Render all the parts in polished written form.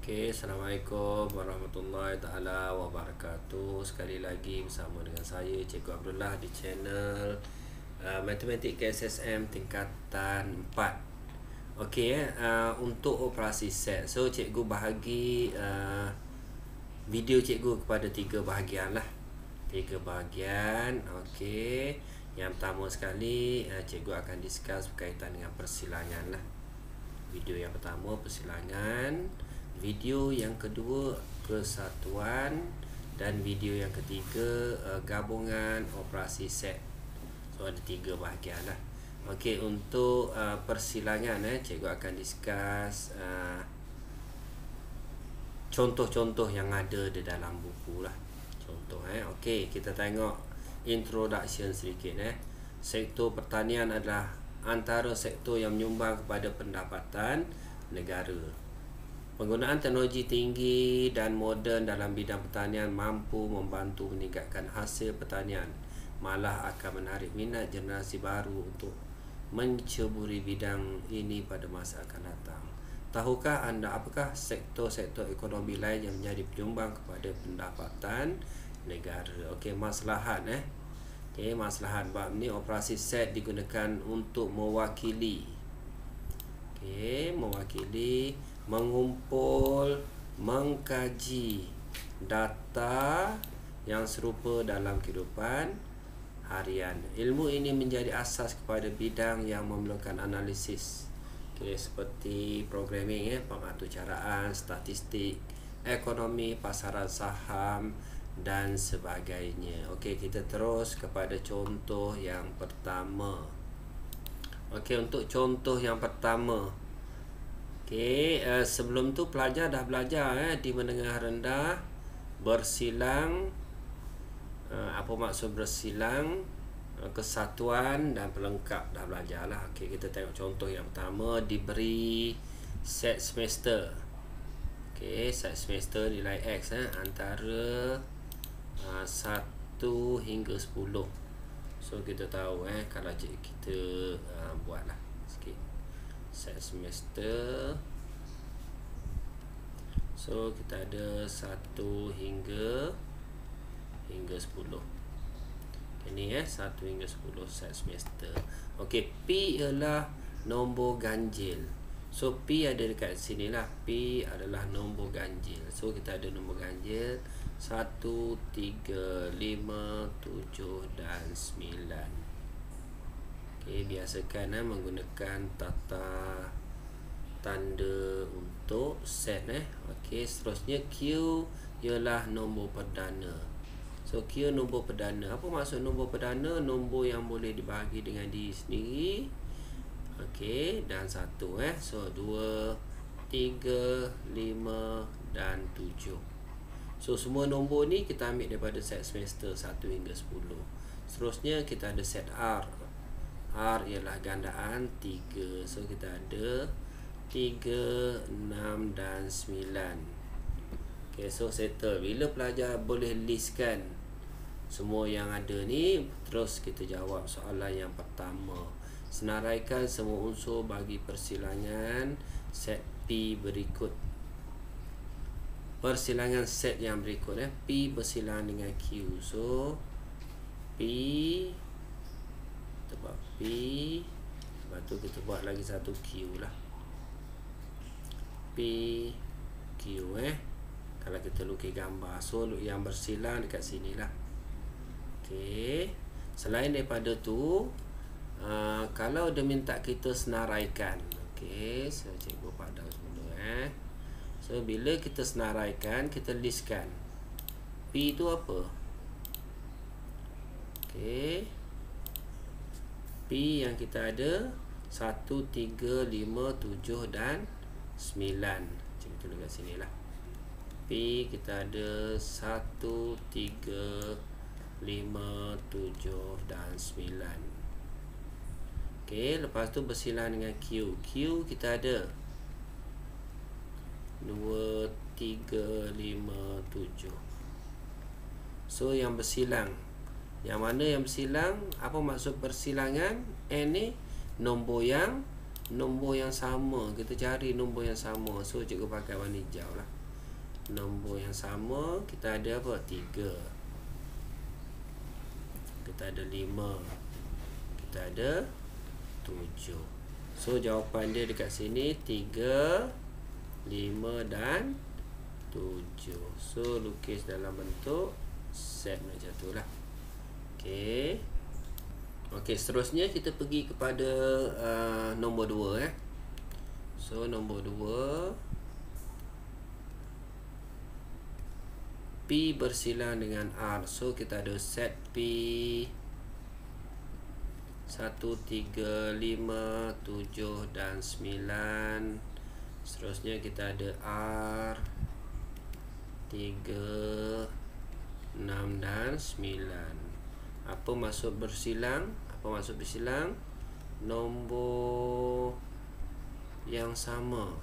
Okey, Assalamualaikum warahmatullahi taala wabarakatuh. Sekali lagi bersama dengan saya Cikgu Abdullah di channel Matematik KSSM tingkatan 4. Okey, untuk operasi set. So cikgu bahagi video cikgu kepada 3 bahagian lah. 3 bahagian. Okey. Yang pertama sekali cikgu akan discuss berkaitan dengan persilangan lah. Video yang pertama persilangan, video yang kedua kesatuan, dan video yang ketiga gabungan operasi set. So ada 3 bahagian lah. Okey, untuk persilangan cikgu akan discuss contoh-contoh yang ada di dalam buku lah. Contoh okey, kita tengok introduction sedikit Sektor pertanian adalah antara sektor yang menyumbang kepada pendapatan negara. Penggunaan teknologi tinggi dan moden dalam bidang pertanian mampu membantu meningkatkan hasil pertanian, malah akan menarik minat generasi baru untuk menceburi bidang ini pada masa akan datang. Tahukah anda apakah sektor-sektor ekonomi lain yang menjadi penyumbang kepada pendapatan negara? Okey, maslahat Okey, maslahat bab ni operasi set digunakan untuk mewakili. Okey, mewakili, mengumpul, mengkaji data yang serupa dalam kehidupan harian. Ilmu ini menjadi asas kepada bidang yang memerlukan analisis. Okey, seperti programming pengaturcaraan, statistik, ekonomi, pasaran saham dan sebagainya. Okey, kita terus kepada contoh yang pertama. Okey, untuk contoh yang pertama. Okey, sebelum tu pelajar dah belajar di menengah rendah bersilang, apa maksud bersilang, kesatuan dan pelengkap dah belajar lah. Okey, kita tengok contoh yang pertama. Diberi set semester. Okey, set semester nilai X antara 1 hingga 10. So kita tahu kalau kita buatlah sikit set semester. So kita ada 1 hingga 10. Ini 1 hingga 10 set semester. Okey, P ialah nombor ganjil. So P ada dekat sini lah. P adalah nombor ganjil. So kita ada nombor ganjil 1, 3, 5, 7 dan 9. Okey, biasakan menggunakan tata tanda untuk set Okey, seterusnya Q ialah nombor perdana. So Q nombor perdana. Apa maksud nombor perdana? Nombor yang boleh dibahagi dengan diri sendiri. Okey, dan 1 So 2, 3, 5 dan 7. So semua nombor ni kita ambil daripada set semester 1 hingga 10. Seterusnya kita ada set R. R ialah gandaan 3. So kita ada 3, 6 dan 9. Okay, so settle. Bila pelajar boleh listkan semua yang ada ni, terus kita jawab soalan yang pertama. Senaraikan semua unsur bagi persilangan set P berikut. Persilangan set yang berikut P bersilang dengan Q. So P, kita buat P, lepas tu kita buat lagi satu Q lah. P, Q kalau kita lukis gambar. So yang bersilang dekat sini lah. Okey, selain daripada tu, kalau dia minta kita senaraikan, okey, so cikgu padam dulu So bila kita senaraikan, kita listkan P tu apa. Okey, P yang kita ada 1, 3, 5, 7 dan 9. Cikgu tulis kat sini lah. P kita ada 1, 3, 5, 7 dan 9. Okey, lepas tu bersilang dengan Q. Q kita ada 2, 3, 5, 7. So yang bersilang, yang mana yang bersilang? Apa maksud persilangan? N ni nombor yang nombor yang sama. Kita cari nombor yang sama. So cikgu pakai warna hijau lah. Nombor yang sama, kita ada apa? 3. Kita ada 5. Kita ada 7. So jawapan dia dekat sini 3, 5 dan 7. So lukis dalam bentuk set macam tu lah. Okey. Okey, seterusnya kita pergi kepada nombor 2 So nombor 2, P bersilang dengan R. So kita ada set P 1, 3, 5, 7 dan 9. Seterusnya kita ada R 3, 6 dan 9. Apa maksud bersilang? Nombor yang sama.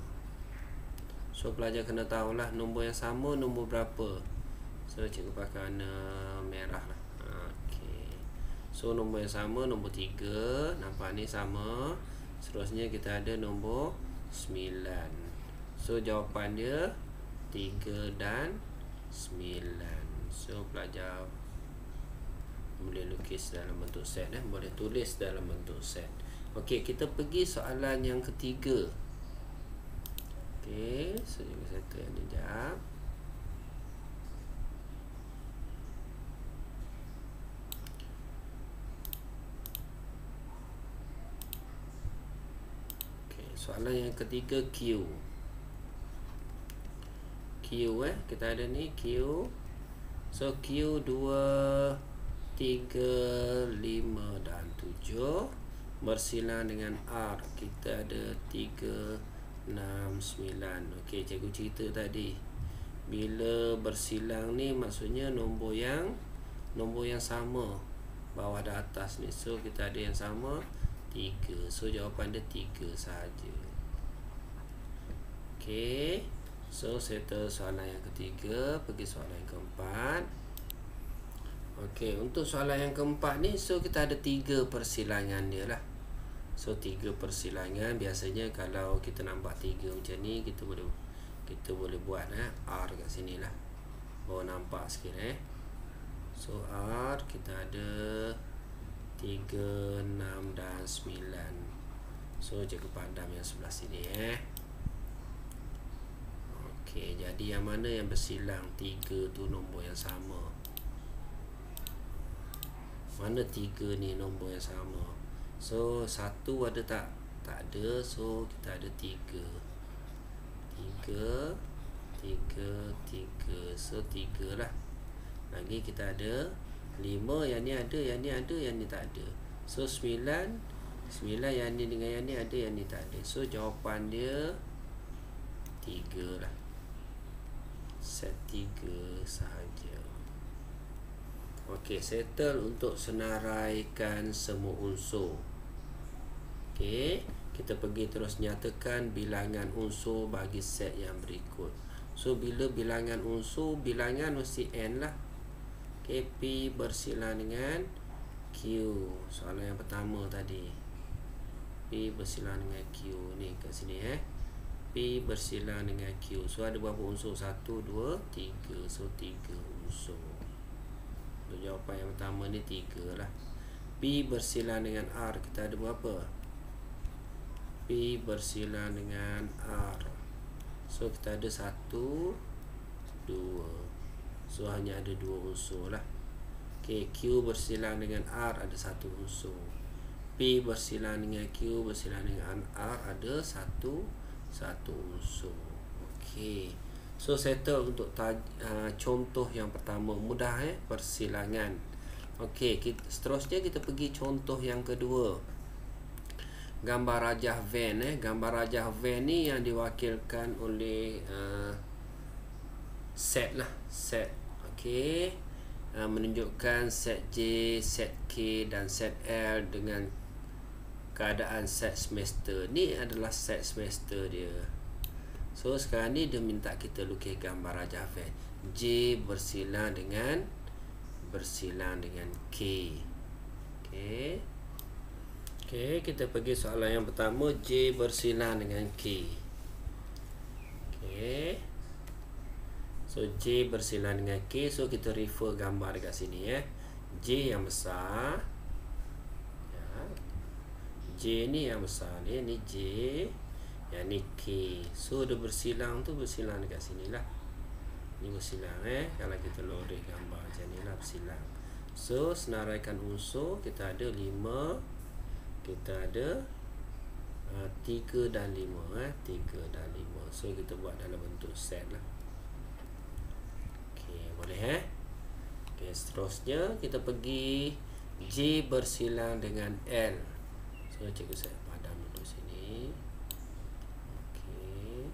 So pelajar kena tahulah nombor yang sama nombor berapa. So cikgu pakai warna merah lah. Okay. So nombor yang sama nombor 3. Nampak ni sama. Seterusnya kita ada nombor 9. So jawapan dia 3 dan 9. So pelajar boleh lukis dalam bentuk set, boleh tulis dalam bentuk set. Okey, kita pergi soalan yang ketiga. Okey, so cikgu settle ni jap. Okey, soalan yang ketiga Q. Kita ada ni Q. So Q 2, 3, 5 dan 7 bersilang dengan R. Kita ada 3, 6, 9. Okey, cikgu cerita tadi, bila bersilang ni maksudnya nombor yang sama, bawah dan atas ni. So kita ada yang sama 3. So jawapan dia 3 sahaja. Okey, so settle soalan yang ketiga. Pergi soalan yang keempat. Okey, untuk soalan yang keempat ni, so kita ada 3 persilangan dia lah. So 3 persilangan. Biasanya kalau kita nampak 3 macam ni, kita boleh buat R kat sini lah. Bawa nampak sikit So R kita ada 3, 6 dan 9. So cikgu padam yang sebelah sini Okey, jadi yang mana yang bersilang 3 tu nombor yang sama? Mana 3 ni nombor yang sama? So 1 ada tak? Tak ada. So kita ada 3. 3. So 3 lah. Lagi kita ada 5. Yang ni ada, yang ni ada, yang ni tak ada. So 9. Yang ni dengan yang ni ada, yang ni tak ada. So jawapan dia 3 lah. Set 3 sahaja. Okey, settle untuk senaraikan semua unsur. Okey, kita pergi terus nyatakan bilangan unsur bagi set yang berikut. So bila bilangan unsur, bilangan mesti N lah. Okey, P bersilang dengan Q. Soalan yang pertama tadi, P bersilang dengan Q ni kat sini P bersilang dengan Q. So ada berapa unsur? 1, 2, 3. So 3 unsur. Untuk jawapan yang pertama ni 3 lah. P bersilang dengan R, kita ada berapa? P bersilang dengan R. So kita ada 1, 2. So hanya ada 2 unsur lah. Okay, Q bersilang dengan R ada 1 unsur. P bersilang dengan Q bersilang dengan R ada 1 unsur. Okay, so settle untuk contoh yang pertama. Mudah persilangan. Okey, seterusnya kita pergi contoh yang kedua. Gambar rajah van Gambar rajah van ni yang diwakilkan oleh set lah. Set. Okey, menunjukkan set J, set K dan set L dengan keadaan set semester. Ni adalah set semester dia. So sekarang ni dia minta kita lukis gambar rajah van. J bersilang dengan K. Okey. Okey, kita pergi soalan yang pertama. J bersilang dengan K. Okey. So J bersilang dengan K. So kita refer gambar dekat sini J yang besar. J ni yang besar ni J. Yang ni K. So dia bersilang tu bersilang dekat sini lah. Ni bersilang kalau kita lorek gambar macam ni lah bersilang. So senaraikan unsur kita ada 5, kita ada 3 dan 5 3 dan 5. So kita buat dalam bentuk set lah. Okey, boleh Okey, seterusnya kita pergi J bersilang dengan L. So cikgu saya padam dulu sini. Okey.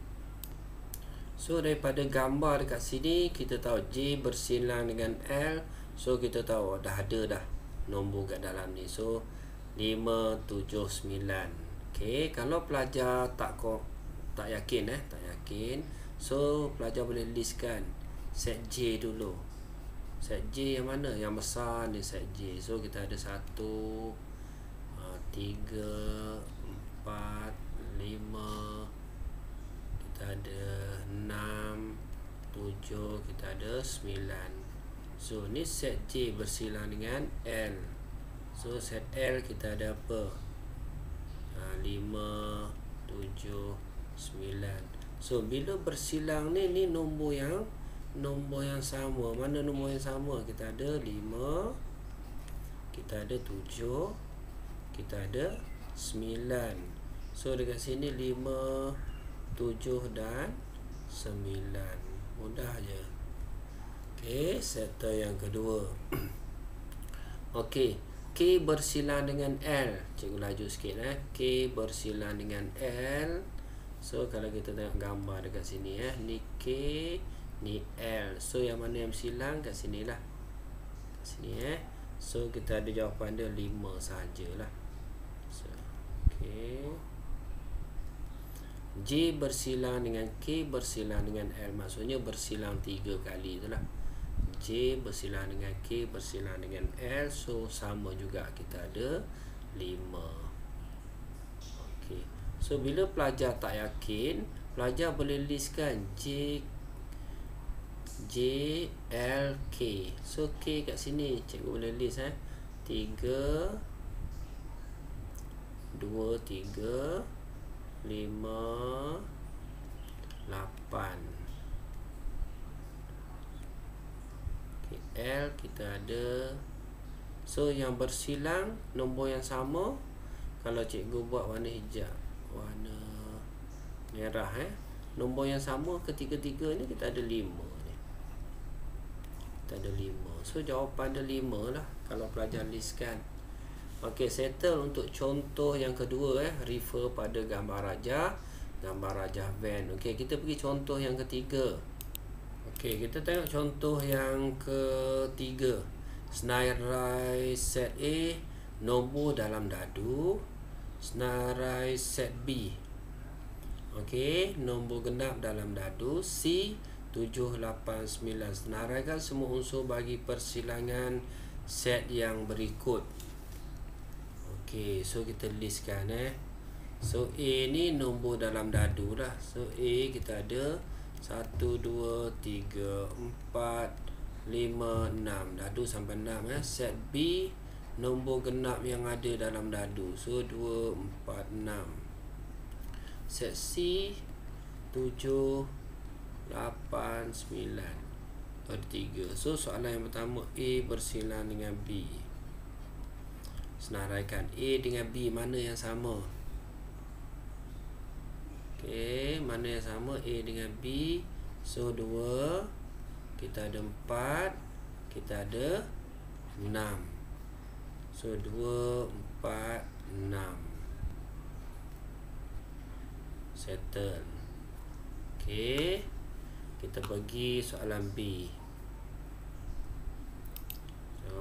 So daripada gambar dekat sini kita tahu J bersilang dengan L. So kita tahu dah ada dah nombor kat dalam ni. So 5, 7, 9. Okey, kalau pelajar tak yakin tak yakin, so pelajar boleh listkan set J dulu. Set J yang mana? Yang besar ni set J. So kita ada 1, 3, 4, 5, kita ada 6, 7, kita ada 9. So ni set J bersilang dengan L. So set L kita ada apa? 5, 7, 9. So bila bersilang ni nombor yang sama. Mana nombor yang sama? Kita ada 5, kita ada 7, kita ada 9. So dekat sini 5, 7 dan 9. Mudah je. Okey, settle yang kedua. Okey, K bersilang dengan L. Cikgu laju sikit K bersilang dengan L. So kalau kita tengok gambar dekat sini ni K, ni L. So yang mana yang bersilang kat sini lah. Kat sini So kita ada jawapan dia 5 sajalah. So okey. J bersilang dengan K bersilang dengan L. Maksudnya bersilang 3 kali itulah. J bersilang dengan K bersilang dengan L. So sama juga kita ada 5. Okey. So bila pelajar tak yakin, pelajar boleh listkan J, L, K. So K kat sini cikgu boleh list 3, 2, 3, 5, 8. L kita ada. So yang bersilang nombor yang sama. Kalau cikgu buat warna hijau, warna merah nombor yang sama ketiga-tiga ni kita ada 5 ni. Kita ada 5. So jawapan dia 5 lah kalau pelajar listkan. Okey, settle untuk contoh yang kedua refer pada gambar rajah van. Okey, kita pergi contoh yang ketiga. Okey, kita tengok contoh yang ketiga. Senarai set A, nombor dalam dadu. Senarai set B, okey, nombor genap dalam dadu. C, 7, 8, 9. Senaraikan semua unsur bagi persilangan set yang berikut. Okey, so kita listkan So A ni nombor dalam dadu lah. So A kita ada 1, 2, 3, 4, 5, 6. Dadu sampai 6 Set B, nombor genap yang ada dalam dadu. So 2, 4, 6. Set C, 7, 8, 9. Ada 3. So soalan yang pertama, A bersilang dengan B. Senaraikan A dengan B mana yang sama? Okey, mana yang sama? A dengan B. So 2, kita ada 4, kita ada 6. So 2, 4, 6. Settle. Okey, kita pergi soalan B. So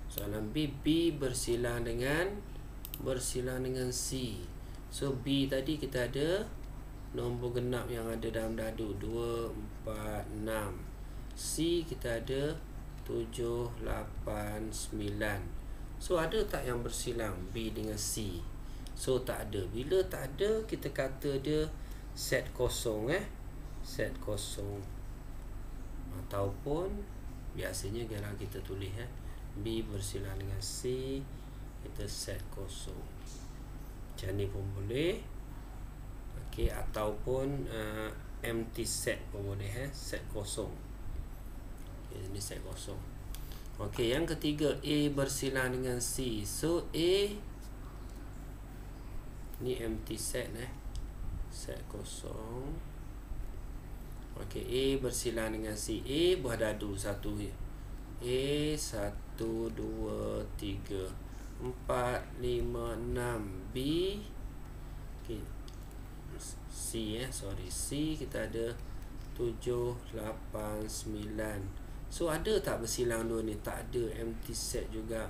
soalan B, B bersilang dengan C. So B tadi kita ada nombor genap yang ada dalam dadu 2, 4, 6. C kita ada 7, 8, 9. So ada tak yang bersilang B dengan C? So tak ada. Bila tak ada, kita kata dia set kosong, set kosong. Ataupun biasanya kalau kita tulis B bersilang dengan C, kita set kosong. Macam ni pun boleh. Okey, ataupun empty set pun boleh, set kosong. Okay, ini set kosong. Okey, yang ketiga, A bersilang dengan C. So A ni empty set, set kosong. Okey, A bersilang dengan C. A buah dadu satu. A 1, 2, 3, 4, 5, 6. B, okay, C, C kita ada 7, 8, 9. So ada tak bersilang dua ni? Tak ada. Empty set juga.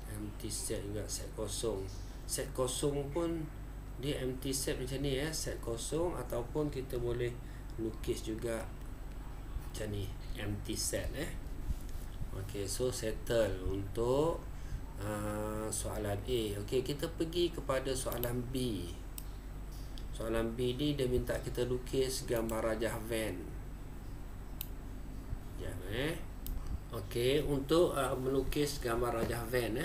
Empty set juga, set kosong. Set kosong pun dia empty set macam ni, set kosong. Ataupun kita boleh lukis juga macam ni, empty set. Okey, so settle untuk soalan A. Okey, kita pergi kepada soalan B. Soalan B ni dia minta kita lukis gambar rajah van. Sekejap, Okey, untuk melukis gambar rajah van,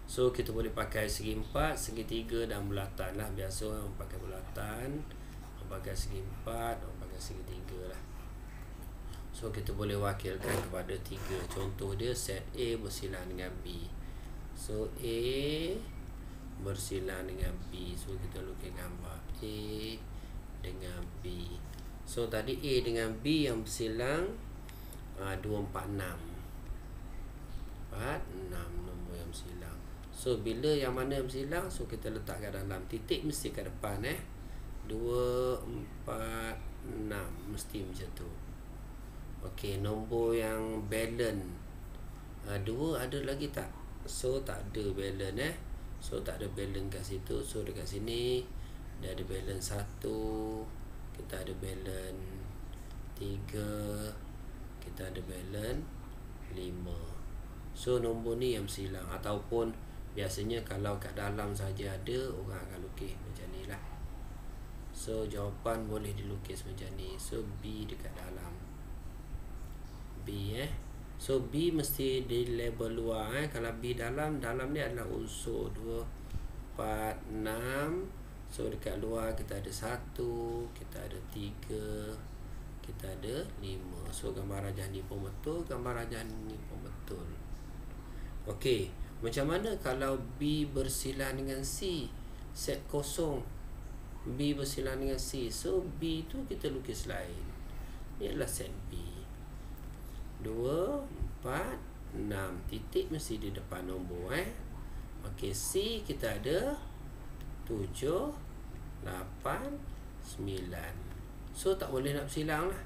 so kita boleh pakai segi 4, segi 3 dan bulatan lah. Biasa orang pakai bulatan, orang pakai segi 4, orang pakai segi 3 lah. So kita boleh wakilkan kepada 3. Contoh dia, set A bersilang dengan B. So A bersilang dengan B. So kita lukis gambar A dengan B. So tadi A dengan B yang bersilang 2, 4, 6. 4, 6 nombor yang bersilang. So bila yang mana yang bersilang, so kita letak kat dalam. Titik mesti kat depan, 2, 4, 6. Mesti macam tu. Okey, nombor yang balance 2 ada lagi tak? So tak ada balance, so tak ada balance kat situ. So dekat sini dia ada balance 1, kita ada balance 3, kita ada balance 5. So nombor ni yang bersilang. Ataupun biasanya kalau kat dalam saja ada, orang akan lukis macam ni lah. So jawapan boleh dilukis macam ni. So B dekat dalam, B, so B mesti di label luar, Kalau B dalam ni adalah unsur 2, 4, 6. So dekat luar kita ada 1, kita ada 3, kita ada 5. So gambar rajah ni pun betul, gambar rajah ni pun betul. Okey, macam mana kalau B bersilang dengan C? Set kosong, B bersilang dengan C. So B tu kita lukis lain. Ni adalah set B. 2, 4, 6. Titik mesti di depan nombor, Okey, C kita ada 7, 8, 9. So tak boleh nak bersilang lah.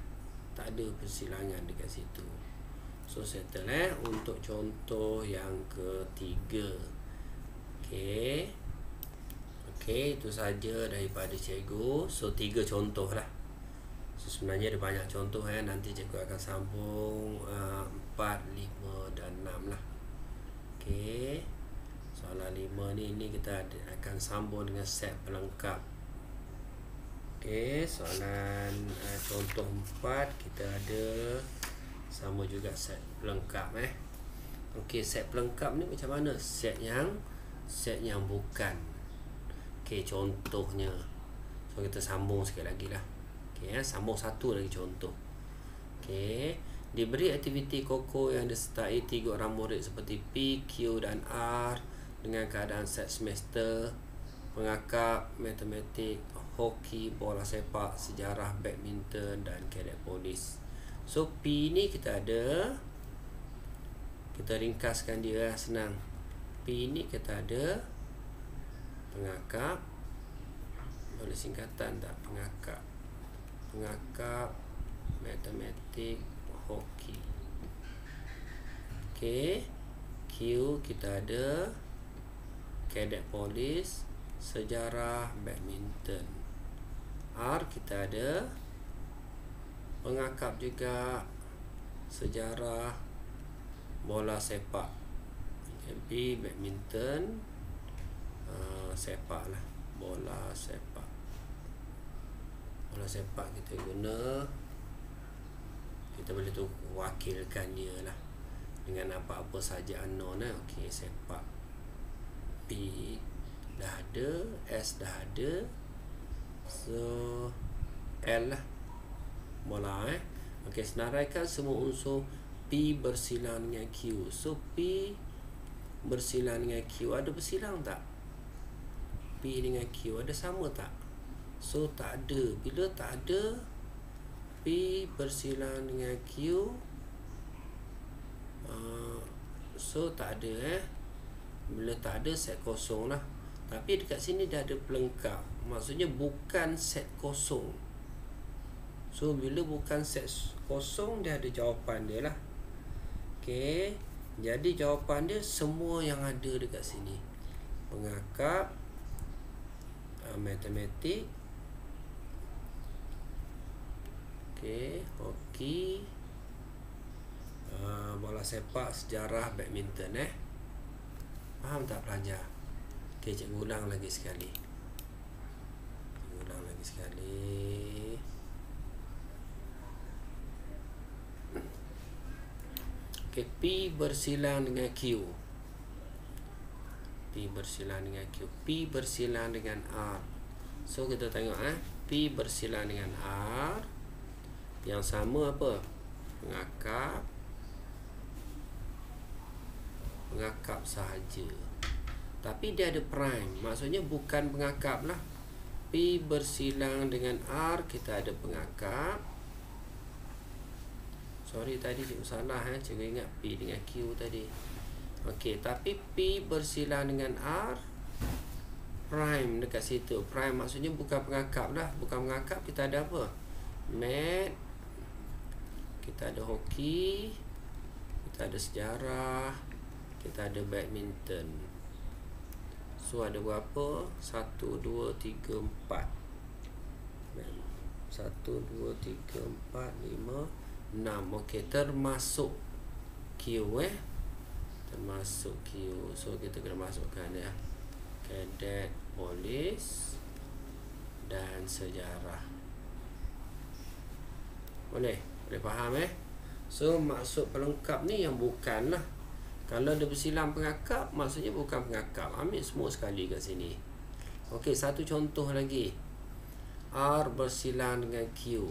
Tak ada persilangan dekat situ. So settle, untuk contoh yang ketiga. Okey. Okey, itu saja daripada cikgu. So 3 contoh lah. So sebenarnya ada banyak contoh, nanti cikgu akan sambung 4, 5 dan 6 lah. Okey. Soalan 5 ni kita akan sambung dengan set pelengkap. Okey, soalan contoh 4 kita ada sama juga set pelengkap, Okey, set pelengkap ni macam mana? Set yang bukan. Okey, contohnya. So kita sambung sekali lagi lah. Okey, sambung satu lagi contoh. Okey, diberi aktiviti Koko yang disertai 3 orang murid seperti P, Q dan R dengan keadaan set semester, mengakap, matematik, hoki, bola sepak, sejarah, badminton dan kadet polis. So P ni kita ada, kita ringkaskan dia senang. P ni kita ada pengakap, boleh singkatan tak? Pengakap, matematik, hoki. Okey, Q kita ada kadet polis, sejarah, badminton. R kita ada pengakap juga sejarah bola sepak. B, badminton, sepak lah, bola sepak. Bola sepak kita guna, kita boleh tu wakilkan dia lah dengan apa-apa saja unknown. Okey, sepak. P dah ada, S dah ada, so L lah, bola. Okey, senaraikan semua unsur P bersilang dengan Q. So P bersilang dengan Q, ada bersilang tak? P dengan Q ada sama tak? So tak ada. Bila tak ada, P bersilang dengan Q, so tak ada. Bila tak ada, set kosong lah. Tapi dekat sini dah ada pelengkap, maksudnya bukan set kosong. So bila bukan set kosong, dia ada jawapan dia lah. Okey, jadi jawapan dia semua yang ada dekat sini. Pengakap, matematik, okey, hoki, bola sepak, sejarah, badminton. Faham tak pelajar? Okey, cikgu ulang lagi sekali. Okey, P bersilang dengan Q. P bersilang dengan Q. P bersilang dengan R. So kita tengok P bersilang dengan R. Yang sama apa? Pengakap sahaja. Tapi dia ada prime, maksudnya bukan pengakap lah. P bersilang dengan R, kita ada pengakap. Sorry tadi cikgu salah, cikgu ingat P dengan Q tadi. Okey, tapi P bersilang dengan R, prime dekat situ. Prime maksudnya bukan pengakap lah. Bukan pengakap, kita ada apa? Mat, kita ada hoki, kita ada sejarah, kita ada badminton. So ada berapa? 1, 2, 3, 4. 1, 2, 3, 4, 5, 6. Okey, termasuk Q. Termasuk Q. So kita kena masukkan Kadet, polis dan sejarah. Boleh faham So maksud pelengkap ni yang bukan lah. Kalau dia bersilang pengakap, maksudnya bukan pengakap. Ambil semua sekali kat sini. Okey, satu contoh lagi. R bersilang dengan Q.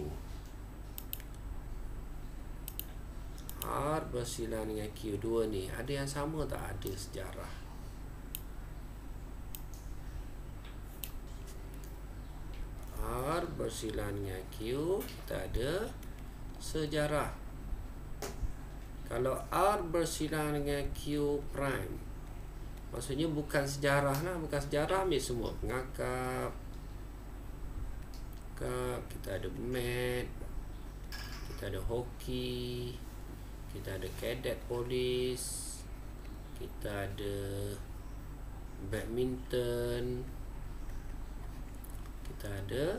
R bersilang dengan Q. Dua ni, ada yang sama tak? Ada sejarah. R bersilang dengan Q, kita ada sejarah. Kalau R bersilang dengan Q prime, maksudnya bukan sejarah lah. Bukan sejarah, ambil semua. Pengakap, kita ada mat, kita ada hoki, kita ada kadet polis, kita ada badminton, kita ada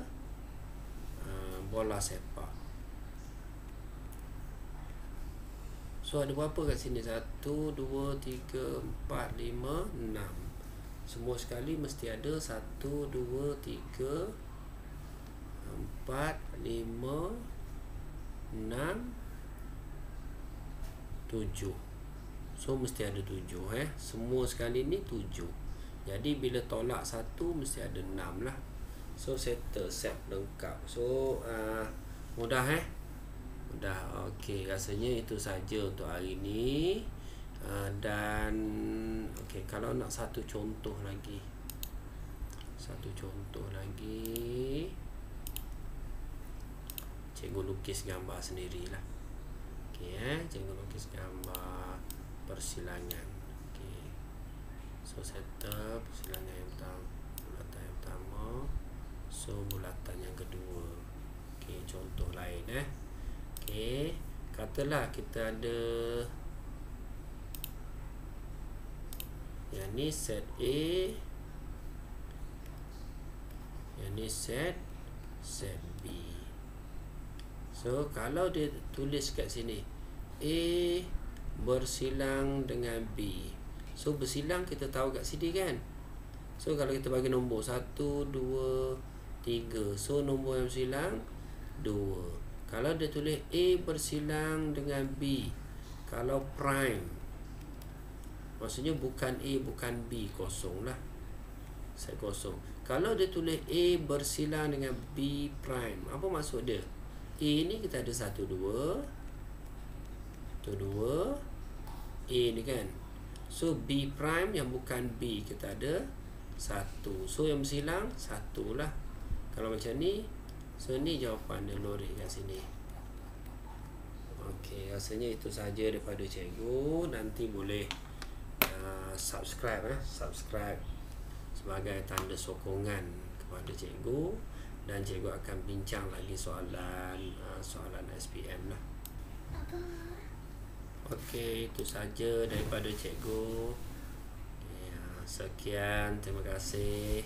bola sepak. So ada berapa kat sini? 1, 2, 3, 4, 5, 6. Semua sekali mesti ada 1, 2, 3, 4, 5, 6, 7. So mesti ada 7 Semua sekali ni 7. Jadi bila tolak 1 mesti ada 6 lah. So settle, set lengkap. So mudah Mudah. Okey, rasanya itu saja untuk hari ni. Dan okey, kalau nak satu contoh lagi. Cikgu lukis gambar sendirilah. Okey, cikgu lukis gambar persilangan. Okey. So settle persilangan yang pertama, bulatan yang pertama. So bulatan yang kedua. Okey, contoh lain Okey, katalah kita ada yang ni set A, yang ni set B. So kalau dia tulis kat sini A bersilang dengan B, so bersilang kita tahu kat sini kan. So kalau kita bagi nombor 1, 2, 3, so nombor yang bersilang 2. Kalau dia tulis A bersilang dengan B, kalau prime, maksudnya bukan A bukan B, kosong lah, set kosong. Kalau dia tulis A bersilang dengan B prime, apa maksud dia? A ni kita ada 1, 2, 2 A ni kan. So B prime yang bukan B kita ada 1. So yang bersilang 1 lah. Kalau macam ni, so ni jawapan dia lorek kat sini. Okey, rasanya itu saja daripada cikgu. Nanti boleh subscribe sebagai tanda sokongan kepada cikgu, dan cikgu akan bincang lagi soalan SPM lah. Okey, itu saja daripada cikgu. Ya, sekian, terima kasih.